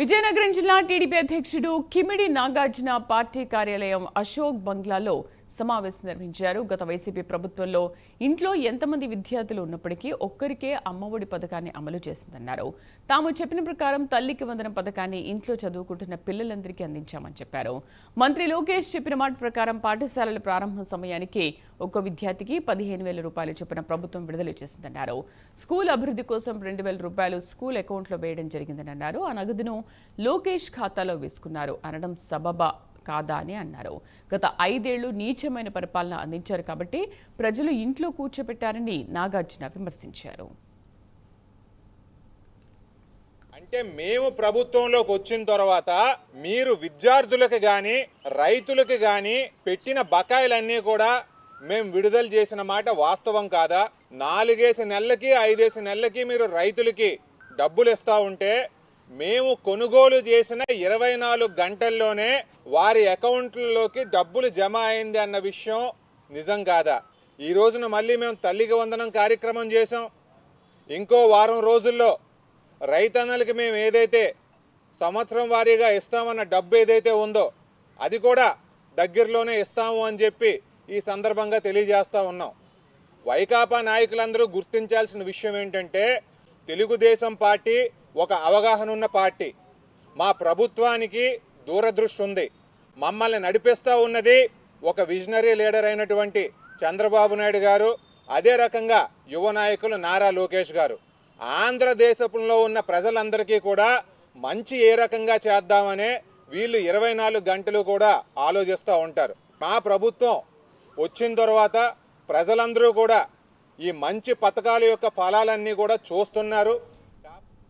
విజయనగరం జిల్లా టీడీపీ అధ్యక్షుడు కిమిడి నాగార్జున పార్టీ కార్యాలయం అశోక్ బంగ్లాలో సమావేశం నిర్వహించారు. గత వైసీపీ ప్రభుత్వంలో ఇంట్లో ఎంతమంది విద్యార్థులు ఉన్నప్పటికీ ఒక్కరికే అమ్మఒడి పథకాన్ని అమలు చేసిందన్నారు. తాము చెప్పిన ప్రకారం తల్లికి వందనం పథకాన్ని ఇంట్లో చదువుకుంటున్న పిల్లలందరికీ అందించామని చెప్పారు. మంత్రి లోకేష్ చెప్పిన మాట ప్రకారం పాఠశాలల ప్రారంభం సమయానికి ఒక్క విద్యార్థికి 15,000 రూపాయలు చొప్పున ప్రభుత్వం విడుదల చేసిందన్నారు. స్కూల్ అభివృద్ధి కోసం 2,000 రూపాయలు స్కూల్ అకౌంట్లో వేయడం జరిగిందని అన్నారు. ఆ నగదును లోకేష్ ఖాతాలో వేసుకున్నారు అనడం సబబా కాదా అని అన్నారు. గత 5 ఏళ్లు నీచమైన పరిపాలన అందించారు కాబట్టి ప్రజలు ఇంట్లో కూర్చోబెట్టారని నాగార్జున విమర్శించారు. అంటే మేము ప్రభుత్వంలోకి వచ్చిన తర్వాత మీరు విద్యార్థులకు గాని రైతులకు గాని పెట్టిన బకాయిలన్నీ కూడా మేము విడుదల చేసిన మాట వాస్తవం కాదా? 4 నెలలకి 5 నెలలకి మీరు రైతులకి డబ్బులు ఇస్తా ఉంటే మేము కొనుగోలు చేసిన 24 గంటల్లోనే వారి అకౌంట్లలోకి డబ్బులు జమ అయింది అన్న విషయం నిజం కాదా? ఈ రోజున మళ్ళీ మేము తల్లికి వందనం కార్యక్రమం చేసాం. ఇంకో వారం రోజుల్లో రైతన్నలకి మేము ఏదైతే సంవత్సరం వారీగా ఇస్తామన్న డబ్బు ఏదైతే ఉందో అది కూడా దగ్గరలోనే ఇస్తాము అని చెప్పి ఈ సందర్భంగా తెలియజేస్తూ ఉన్నాం. వైకాపా నాయకులందరూ గుర్తించాల్సిన విషయం ఏంటంటే తెలుగుదేశం పార్టీ ఒక అవగాహన ఉన్న పార్టీ. మా ప్రభుత్వానికి దూరదృష్టి ఉంది. మమ్మల్ని నడిపిస్తూ ఉన్నది ఒక విజనరీ లీడర్ అయినటువంటి చంద్రబాబు నాయుడు గారు, అదే రకంగా యువ నాయకులు నారా లోకేష్ గారు. ఆంధ్రదేశంలో ఉన్న ప్రజలందరికీ కూడా మంచి ఏ రకంగా చేద్దామనే వీళ్ళు 24 గంటలు కూడా ఆలోచిస్తూ ఉంటారు. మా ప్రభుత్వం వచ్చిన తర్వాత ప్రజలందరూ కూడా ఈ మంచి పథకాల యొక్క ఫలాలన్నీ కూడా చూస్తున్నారు.